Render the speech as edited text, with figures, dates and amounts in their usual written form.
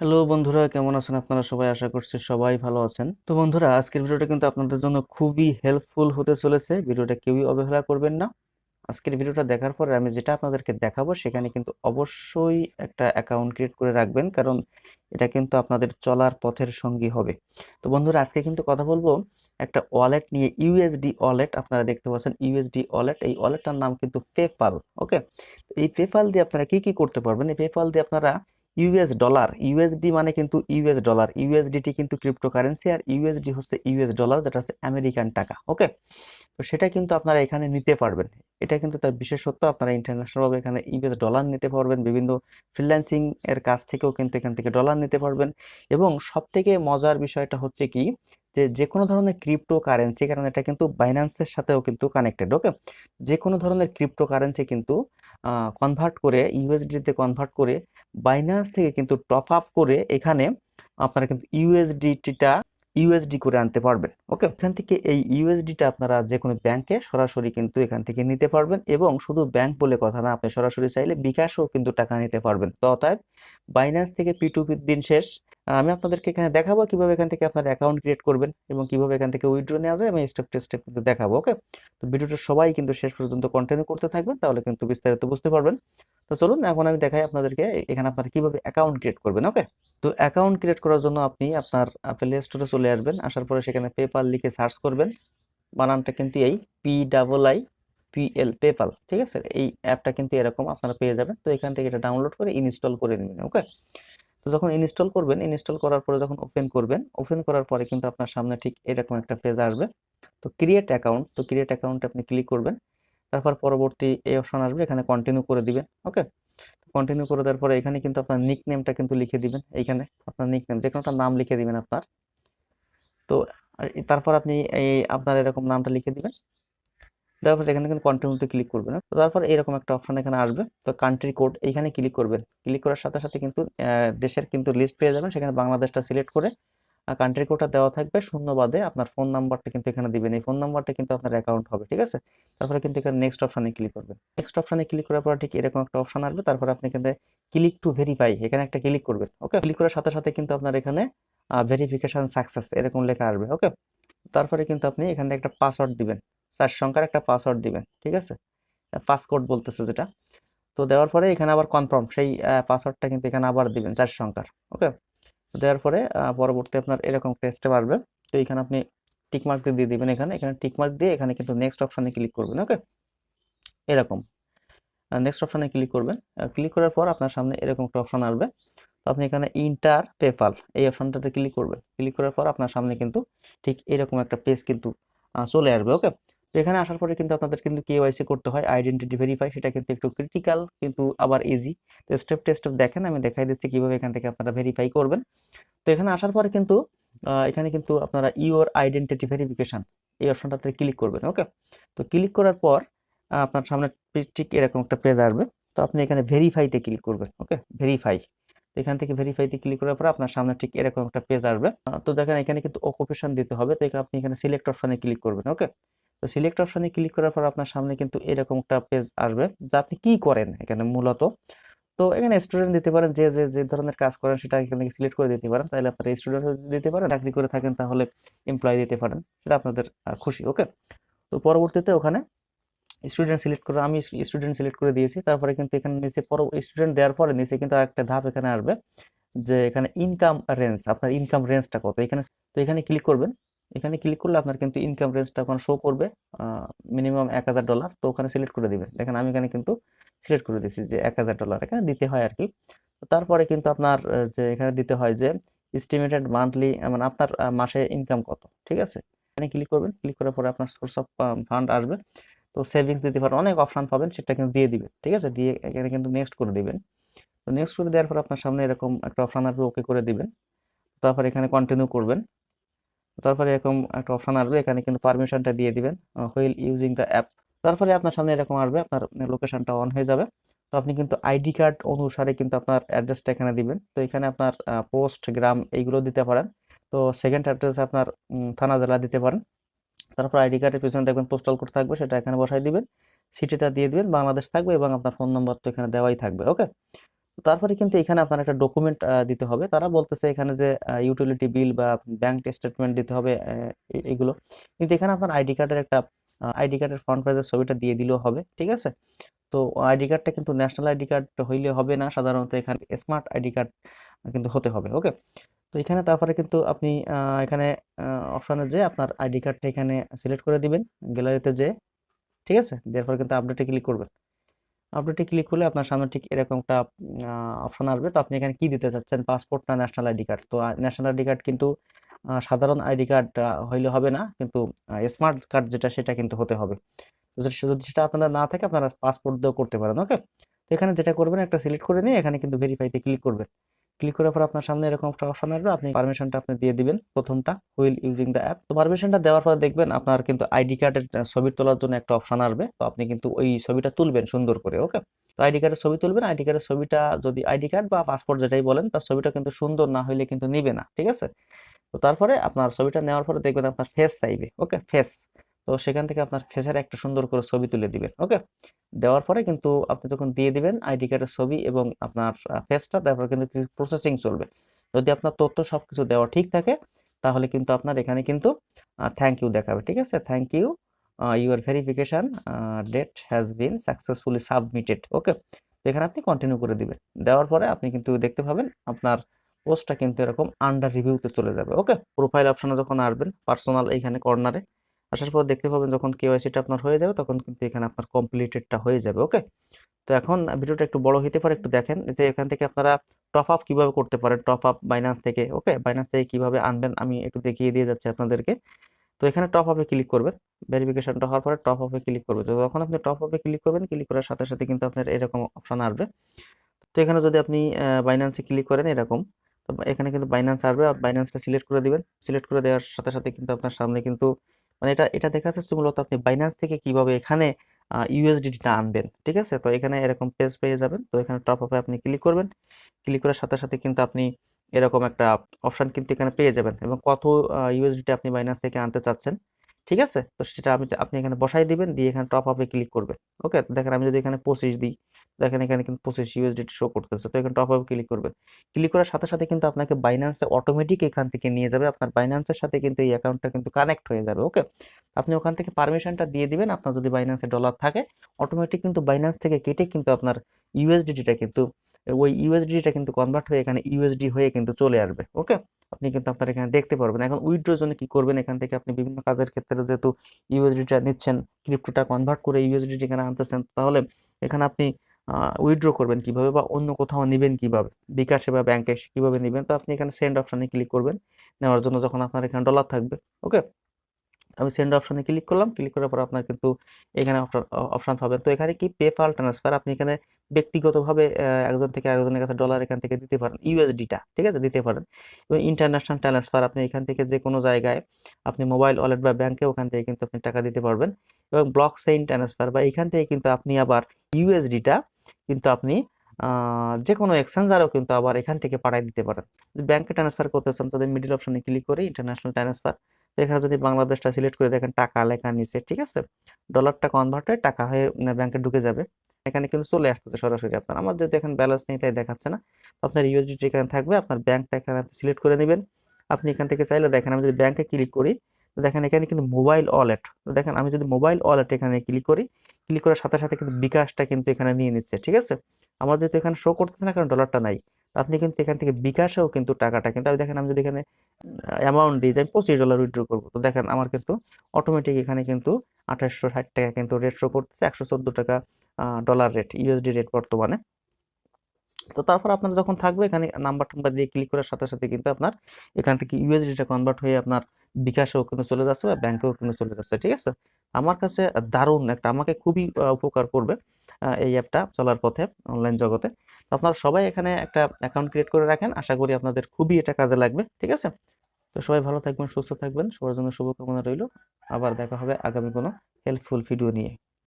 Hello বন্ধুরা, কেমন আছেন আপনারা সবাই? আশা করছি সবাই ভালো আছেন। তো বন্ধুরা, আজকের ভিডিওটা কিন্তু আপনাদের জন্য খুবই হেল্পফুল হতে চলেছে। ভিডিওটা কেউই অবহেলা করবেন না। আজকের ভিডিওটা দেখার পরে আমি যেটা আপনাদেরকে দেখাবো সেখানে কিন্তু অবশ্যই একটা অ্যাকাউন্ট ক্রিয়েট করে রাখবেন, কারণ এটা কিন্তু আপনাদের চলার পথের সঙ্গী হবে। তো বন্ধুরা, আজকে কিন্তু কথা বলবো একটা ওয়ালেট নিয়ে, ইউএসডি ওয়ালেট। আপনারা দেখতে পাচ্ছেন ইউএসডি ওয়ালেট, এই ওয়ালেটটার নাম কিন্তু পেপ্যাল। ওকে, এই পেপ্যাল দিয়ে আপনারা কি কি করতে পারবেন? এই পেপ্যাল দিয়ে আপনারা ইউএস ডলার, ইউএসডি মানে কিন্তু ইউএস ডলার, ইউএসডিটি কিন্তু ক্রিপ্টোকারেন্সি, আর ইউএসডি হচ্ছে ইউএস ডলার, যেটা হচ্ছে আমেরিকান টাকা। ওকে, তো সেটা কিন্তু আপনারা এখানে নিতে পারবেন। এটা কিন্তু তার বিশেষত্ব, আপনারা ইন্টারন্যাশনালভাবে এখানে ইউএস ডলার নিতে পারবেন, বিভিন্ন ফ্রিল্যান্সিং এর কাছ থেকেও কিন্তু এখান থেকে ডলার নিতে পারবেন। এবং সব থেকে মজার বিষয়টা হচ্ছে কি, যে যে কোনো ধরনের ক্রিপ্টো কারেন্সি, কারণ এটা কিন্তু বাইন্যান্সের সাথেও কিন্তু কানেক্টেড। ওকে, যে কোনো ধরনের ক্রিপ্টো কারেন্সি কিন্তু কনভার্ট করে, ইউএসডিতে কনভার্ট করে বাইন্যান্স থেকে কিন্তু টপ আপ করে এখানে আপনারা কিন্তু ইউএসডি করে আনতে পারবেন। ওকে, এখান থেকে এই ইউএসডিটা আপনারা যে কোনো ব্যাংকে সরাসরি কিন্তু এখান থেকে নিতে পারবেন, এবং শুধু ব্যাংক বলে কথা না, আপনি সরাসরি চাইলে বিকাশও কিন্তু টাকা নিতে পারবেন। তো অতএব বাইন্যান্স থেকে পি2পি দিন শেষ। আমি আপনাদেরকে এখানে দেখাবো কিভাবে এখান থেকে আপনার অ্যাকাউন্ট ক্রিয়েট করবেন এবং কিভাবে এখান থেকে উইথড্র নেওয়া যায়। আমি স্টেপ টু স্টেপ কিন্তু দেখাবো। ওকে, তো ভিডিওটা সবাই কিন্তু শেষ পর্যন্ত কন্টিনিউ করতে থাকবেন, তাহলে কিন্তু বিস্তারিত বুঝতে পারবেন। তো চলুন এখন আমি দেখাই আপনাদেরকে এখানে আপনারা কিভাবে অ্যাকাউন্ট ক্রিয়েট করবেন। ওকে, তো অ্যাকাউন্ট ক্রিয়েট করার জন্য আপনি আপনার প্লে স্টোরে চলে আসবেন। আসার পরে সেখানে পেপাল লিখে সার্চ করবেন। বানানটা কিন্তু এই PIIPL, পেপাল। ঠিক আছে, এই অ্যাপটা কিন্তু এরকম আপনারা পেয়ে যাবেন। তো এখান থেকে এটা ডাউনলোড করে ইনস্টল করে নেবেন। ওকে, তো যখন ইনস্টল করবেন, ইনস্টল করার পরে যখন ওপেন করবেন, ওপেন করার পরে কিন্তু আপনার সামনে ঠিক এরকম একটা পেজ আসবে। তো ক্রিয়েট অ্যাকাউন্ট, তো ক্রিয়েট অ্যাকাউন্টে আপনি ক্লিক করবেন। তারপর পরবর্তী এই অপশন আসবে, এখানে কন্টিনিউ করে দিবেন। ওকে, কন্টিনিউ করে দেওয়ার পরে এখানে কিন্তু আপনার নিক নেমটা কিন্তু লিখে দিবেন। এইখানে আপনার নিক নেম যে কোনো একটা নাম লিখে দিবেন আপনার। তো তারপর আপনি এই আপনার এরকম নামটা লিখে দিবেন। দেওয়ার পর এখানে কিন্তু কন্টিনিউতে ক্লিক করবেন। তো তারপর এরকম একটা অপশন এখানে আসবে, তো কান্ট্রি কোড এইখানে ক্লিক করবেন। ক্লিক করার সাথে সাথে কিন্তু দেশের কিন্তু লিস্ট পেয়ে যাবেন। সেখানে বাংলাদেশটা সিলেক্ট করে কান্ট্রি কোডটা দেওয়া থাকবে, শূন্য বাদে আপনার ফোন নাম্বারটা কিন্তু এখানে দিবেন। এই ফোন নাম্বারটা কিন্তু আপনার অ্যাকাউন্ট হবে। ঠিক আছে, তারপরে কিন্তু এখানে নেক্সট অপশনে ক্লিক করবেন। নেক্সট অপশনে ক্লিক করার পর ঠিক এরকম একটা অপশন আসবে। তারপরে আপনি এখানে ক্লিক টু ভেরিফাই, এখানে একটা ক্লিক করবেন। ওকে, ক্লিক করার সাথে সাথে কিন্তু আপনার এখানে ভেরিফিকেশন সাকসেস এরকম লেখা আসবে। ওকে, তারপরে কিন্তু আপনি এখানে একটা পাসওয়ার্ড দিবেন, 4 সংখ্যার একটা পাসওয়ার্ড দিবেন। ঠিক আছে, পাসকোড বলতেছে যেটা। তো দেওয়ার পরে এখানে আবার কনফার্ম, সেই পাসওয়ার্ডটা কিন্তু এখানে আবার দিবেন 4 সংখ্যার। ওকে, তো দেওয়ার পরে পরবর্তী আপনার এরকম একটা স্টেপ আসবে। তো এখানে আপনি টিকমার্ক দিয়ে দিবেন। এখানে এখানে টিকমার্ক দিয়ে এখানে কিন্তু নেক্সট অপশনে ক্লিক করবেন। ওকে, এরকম নেক্সট অপশনে ক্লিক করবেন। ক্লিক করার পর আপনার সামনে এরকম একটা অপশন আসবে। তো আপনি এখানে ইন্টার পেপাল এই অপশনটাতে ক্লিক করবেন। ক্লিক করার পর আপনার সামনে কিন্তু ঠিক এরকম একটা পেজ কিন্তু চলে আসবে। ওকে, তো এখানে আসার পরে কিন্তু আপনাদের কিন্তু কেওয়াইসি করতে হয়, আইডেন্টিটি ভেরিফাই। সেটা কিন্তু একটু ক্রিটিক্যাল কিন্তু আবার ইজি। তো স্টেপ টু স্টেপ দেখেন, আমি দেখাই দিচ্ছি কিভাবে এখান থেকে আপনারা ভেরিফাই করবেন। তো এখানে আসার পরে কিন্তু এখানে কিন্তু আপনারা ইওর আইডেন্টিটি ভেরিফিকেশন এই অপশনটাতে ক্লিক করবেন। ওকে, তো ক্লিক করার পর আপনার সামনে ঠিক এরকম একটা পেজ আসবে। তো আপনি এখানে ভেরিফাইতে ক্লিক করবেন। ওকে, ভেরিফাই, এখান থেকে ভেরিফাইতে ক্লিক করার পর আপনার সামনে ঠিক এরকম একটা পেজ আসবে। তো দেখেন এখানে কিন্তু অকুপেশন দিতে হবে। তো আপনি এখানে সিলেক্ট অপশনে ক্লিক করবেন। ওকে, তো সিলেক্ট অপশনে ক্লিক করার পর আপনার সামনে কিন্তু এরকম একটা পেজ আসবে, যা আপনি কি করেন এখানে মূলত। তো এখানে স্টুডেন্ট দিতে পারেন, যে যে যে ধরনের কাজ করেন সেটা এখানে সিলেক্ট করে দিতে পারেন। তাহলে আপনারা স্টুডেন্ট দিতে পারেন, চাকরি করে থাকেন তাহলে এমপ্লয় দিতে পারেন, সেটা আপনাদের খুশি। ওকে, তো পরবর্তীতে ওখানে স্টুডেন্ট সিলেক্ট করে, আমি স্টুডেন্ট সিলেক্ট করে দিয়েছি। তারপরে কিন্তু এখানে নিচে স্টুডেন্ট দেওয়ার পরে নিচে কিন্তু আরেকটা ধাপ এখানে আসবে, যে এখানে ইনকাম রেঞ্জ, আপনার ইনকাম রেঞ্জটা কত এখানে। তো এখানে ক্লিক করবেন। এখানে ক্লিক করলে আপনার কিন্তু ইনকাম রেঞ্জটা ওখানে শো করবে, মিনিমাম $1000। তো ওখানে সিলেক্ট করে দিবেন। দেখেন আমি এখানে কিন্তু সিলেক্ট করে দিয়েছি যে $1000 এখানে দিতে হয় আর কি। তো তারপরে কিন্তু আপনার যে এখানে দিতে হয় যে এস্টিমেটেড মান্থলি, মানে আপনার মাসে ইনকাম কত। ঠিক আছে, এখানে ক্লিক করবেন। ক্লিক করার পরে আপনার সোর্স অফ ফান্ড আসবে। তো সেভিংস দিতে পারেন, অনেক অপশন পাবেন, সেটা কিন্তু দিয়ে দিবেন। ঠিক আছে, দিয়ে এখানে কিন্তু নেক্সট করে দিবেন। তো নেক্সট করে দেওয়ার পর আপনার সামনে এরকম একটা অপশন আসবে, ওকে করে দিবেন। তারপর এখানে কন্টিনিউ করবেন। তারপরে এরকম একটা অপশন আসবে, এখানে কিন্তু পারমিশনটা দিয়ে দিবেন, হুইল ইউজিং দ্য অ্যাপ। তারপরে আপনার সামনে এরকম আসবে, আপনার লোকেশনটা অন হয়ে যাবে। তো আপনি কিন্তু আইডি কার্ড অনুসারে কিন্তু আপনার অ্যাড্রেসটা এখানে দিবেন। তো এখানে আপনার পোস্ট, গ্রাম এইগুলো দিতে পারেন। তো সেকেন্ড অ্যাড্রেস আপনার থানা, জেলা দিতে পারেন। তারপর আইডি কার্ডের পিছনে দেখবেন পোস্টাল কোড থাকবে, সেটা এখানে বসাই দিবেন। সিটিটা দিয়ে দিবেন, বাংলাদেশ থাকবে, এবং আপনার ফোন নম্বর তো এখানে দেওয়াই থাকবে। ওকে, তারপরে কিন্তু এখানে আপনার একটা ডকুমেন্ট দিতে হবে। তারা বলতেছে এখানে যে ইউটিলিটি বিল বা ব্যাংক স্টেটমেন্ট দিতে হবে, এগুলো। কিন্তু এখানে আপনার আইডি কার্ডের ফ্রন্ট পেজের ছবিটা দিয়ে দিলেও হবে, ঠিক আছে। তো আইডি কার্ডটা কিন্তু ন্যাশনাল আইডি কার্ড হইলে হবে না, সাধারণত এখানে স্মার্ট আইডি কার্ড কিন্তু হতে হবে। ওকে, তো এখানে তারপরে কিন্তু আপনি এখানে অপশানে যে আপনার আইডি কার্ডটা এখানে সিলেক্ট করে দিবেন গ্যালারিতে যে, ঠিক আছে। এরপর কিন্তু আপডেটে ক্লিক করবেন। আপডেটে ক্লিক করলে আপনার সামনে ঠিক এরকম একটা অপশন আসবে। তো আপনি এখানে কি দিতে চাচ্ছেন, পাসপোর্ট না ন্যাশনাল আইডি কার্ড? তো ন্যাশনাল আইডি কার্ড কিন্তু সাধারণ আইডি কার্ড হইলে হবে না, কিন্তু স্মার্ট কার্ড যেটা সেটা কিন্তু হতে হবে। যদি সেটা আপনারা না থাকে আপনারা পাসপোর্ট দিয়েও করতে পারেন। ওকে, তো এখানে যেটা করবেন একটা সিলেক্ট করে নিয়ে এখানে কিন্তু ভেরিফাইতে ক্লিক করবেন। ক্লিক করার পর আপনার সামনে এরকম একটা অপশন আসবে, আপনি পারমিশনটা আপনি দিয়ে দিবেন প্রথমটা, হুইল ইউজিং দ্য অ্যাপ। তো পারমিশনটা দেওয়ার পর দেখবেন আপনার কিন্তু আইডি কার্ডের ছবি তোলার জন্য একটা অপশন আসবে। তো আপনি কিন্তু ওই ছবিটা তুলবেন সুন্দর করে। ওকে, তো আইডি কার্ডের ছবি তুলবেন। আইডি কার্ডের ছবিটা যদি আইডি কার্ড বা পাসপোর্ট যেটাই বলেন, তার ছবিটা কিন্তু সুন্দর না হইলে কিন্তু নিবে না, ঠিক আছে। তো তারপরে আপনার ছবিটা নেওয়ার পরে দেখবেন আপনার ফেস চাইবে। ওকে, ফেস। তো সেখান থেকে আপনার ফেসের একটা সুন্দর করে ছবি তুলে দিবেন। ওকে, দেওয়ার পরে কিন্তু আপনি যখন দিয়ে দিবেন আইডি কার্ডের ছবি এবং আপনার ফেসটা, তারপর কিন্তু প্রসেসিং চলবে। যদি আপনার তথ্য সবকিছু দেওয়া ঠিক থাকে তাহলে কিন্তু আপনার এখানে কিন্তু থ্যাংক ইউ দেখাবে, ঠিক আছে। Thank you, your verification date has been successfully submitted. Okay, তো এখানে আপনি কন্টিনিউ করে দিবেন। দেওয়ার পরে আপনি কিন্তু দেখতে পাবেন আপনার পোস্টটা কিন্তু এরকম আন্ডার রিভিউতে চলে যাবে। ওকে, প্রোফাইল অপশনে যখন আসবেন, পার্সোনাল এইখানে কর্নারে আসার পর দেখতে পাবেন যখন কেওয়াইসিটা আপনার হয়ে যাবে তখন কিন্তু এখানে আপনার কমপ্লিটেডটা হয়ে যাবে। ওকে, তো এখন ভিডিওটা একটু বড় হতে পারে, একটু দেখেন যে এখান থেকে আপনারা টপ আপ কিভাবে করতে পারেন, টপ আপ বাইন্যান্স থেকে। ওকে, বাইন্যান্স থেকে কিভাবে আনবেন আমি একটু দেখিয়ে দিয়ে যাচ্ছি আপনাদেরকে। তো এখানে টপ আপে ক্লিক করবেন, ভেরিফিকেশনটা হওয়ার পরে টপ আপে ক্লিক করবেন। তো যখন আপনি টপ আপে ক্লিক করবেন, ক্লিক করার সাথে সাথে কিন্তু আপনার এরকম অপশন আসবে। তো এখানে যদি আপনি বাইন্যান্সে ক্লিক করেন এরকম, তো এখানে কিন্তু বাইন্যান্স আসবে, বাইন্যান্সটা সিলেক্ট করে দিবেন। সিলেক্ট করে দেওয়ার সাথে সাথে কিন্তু আপনার সামনে কিন্তু মানে এটা এটা দেখা যাচ্ছে মূলত আপনি বাইন্যান্স থেকে কিভাবে এখানে ইউএসডিটিটা আনবেন, ঠিক আছে। তো এখানে এরকম পেজ পেয়ে যাবেন। তো এখানে টপ আপে আপনি ক্লিক করবেন। ক্লিক করার সাথে সাথে কিন্তু আপনি এরকম একটা অপশন কিন্তু এখানে পেয়ে যাবেন এবং কত ইউএসডিটি আপনি বাইন্যান্স থেকে আনতে চাচ্ছেন, ঠিক আছে। তো সেটা আপনি এখানে বসাই দিবেন, দিয়ে এখানে টপ আপে ক্লিক করবেন। ওকে, তো দেখেন আমি যদি এখানে 25 দিই, দেখেন এখানে কিন্তু 25 ইউএসডিটি শো করতেছে। তো এখানে টপ আপে ক্লিক করবেন। ক্লিক করার সাথে সাথে কিন্তু আপনাকে বাইন্যান্সে অটোমেটিক এখান থেকে নিয়ে যাবে, আপনার বাইন্যান্সের সাথে কিন্তু এই অ্যাকাউন্টটা কিন্তু কানেক্ট হয়ে যাবে। ওকে, আপনি ওখান থেকে পারমিশনটা দিয়ে দিবেন। আপনার যদি বাইন্যান্সে ডলার থাকে অটোমেটিক কিন্তু বাইন্যান্স থেকে কেটে কিন্তু আপনার ইউএসডিটিটা কিন্তু ওই ইউএসডিটা কিন্তু কনভার্ট হয়ে এখানে ইউএসডি হয়ে কিন্তু চলে আসবে। ওকে, আপনি কিন্তু আপনার এখানে দেখতে পারবেন। এখন উইথড্রোর জন্য কি করবেন, এখান থেকে আপনি বিভিন্ন কাজের ক্ষেত্রে যেহেতু ইউএসডিটা নিচ্ছেন, ক্রিপ্টোটা কনভার্ট করে ইউএসডিটি এখানে আনতেছেন, তাহলে এখানে আপনি উইথড্র করবেন কিভাবে বা অন্য কোথাও নেবেন কিভাবে, বিকাশে বা ব্যাংকে কিভাবে নেবেন। তো আপনি এখানে সেন্ড অপশানে ক্লিক করবেন নেওয়ার জন্য, যখন আপনার এখানে ডলার থাকবে। ওকে, আমি সেন্ড অপশনে ক্লিক করলাম। ক্লিক করার পর আপনার কিন্তু এখানে অপশন পাবেন। তো এখানে কি পেপাল ট্রান্সফার, আপনি এখানে ব্যক্তিগতভাবে একজন থেকে আরেকজনের কাছে ডলার এখান থেকে দিতে পারেন, ইউএসডিটা, ঠিক আছে, দিতে পারেন। এবং ইন্টারন্যাশনাল ট্রান্সফার, আপনি এখান থেকে যে কোনো জায়গায় আপনি মোবাইল ওয়ালেট বা ব্যাংকে ওখান থেকে কিন্তু আপনি টাকা দিতে পারবেন। এবং ব্লক চেইন ট্রান্সফার, বা এখান থেকে কিন্তু আপনি আবার ইউএসডিটা কিন্তু আপনি যে কোনো এক্সচেঞ্জারও কিন্তু আবার এখান থেকে পাঠিয়ে দিতে পারেন। যদি ব্যাংকে ট্রান্সফার করতে চান তাহলে মিডিল অপশনে ক্লিক করে ইন্টারন্যাশনাল ট্রান্সফার, এখানে যদি বাংলাদেশটা সিলেক্ট করে দেখেন টাকা লেখা নিচে, ঠিক আছে, ডলারটা কনভার্ট হয়ে টাকা হয়ে ব্যাংকে ঢুকে যাবে। এখানে কিন্তু চলে আসতেছে সরাসরি আপনার। আমার যদি এখন ব্যালেন্স নেই তাই দেখাচ্ছে না। তো আপনার ইউএসডিটি এখানে থাকবে, আপনার ব্যাংকটা এখানে সিলেক্ট করে নেবেন। আপনি এখান থেকে চাইলে দেখেন আমি যদি ব্যাংকে ক্লিক করি, তো দেখেন এখানে কিন্তু মোবাইল ওয়ালেট, তো দেখেন আমি যদি মোবাইল ওয়ালেট এখানে ক্লিক করি, ক্লিক করার সাথে সাথে কিন্তু বিকাশটা কিন্তু এখানে নিয়ে নিচ্ছে, ঠিক আছে। আমার যেহেতু এখানে শো করতেছে না কারণ ডলারটা নাই, আপনি কিন্তু এখান থেকে বিকাশেও কিন্তু টাকাটা কিন্তু আমি দেখেন আমি যদি এখানে অ্যামাউন্ট দিই যে আমি $25 উইথড্র করবো, তো দেখেন আমার কিন্তু অটোমেটিক এখানে কিন্তু 2860 টাকা কিন্তু রেট শো করতেছে, 114 টাকা ডলার রেট, ইউএসডি রেট বর্তমানে। তো তারপর আপনার যখন থাকবে এখানে নাম্বার টাম্বার দিয়ে ক্লিক করার সাথে সাথে কিন্তু আপনার এখান থেকে ইউএসডিটা কনভার্ট হয়ে আপনার বিকাশেও কিন্তু চলে যাচ্ছে বা ব্যাংকেও কিন্তু চলে যাচ্ছে, ঠিক আছে। আমার কাছে দারুণ একটা, আমাকে খুবই উপকার করবে এই অ্যাপটা চলার পথে অনলাইন জগতে। তো আপনারা সবাই এখানে একটা অ্যাকাউন্ট ক্রিয়েট করে রাখেন, আশা করি আপনাদের খুবই এটা কাজে লাগবে, ঠিক আছে। তো সবাই ভালো থাকবেন, সুস্থ থাকবেন, সবার জন্য শুভকামনা রইল। আবার দেখা হবে আগামী কোনো হেল্পফুল ভিডিও নিয়ে।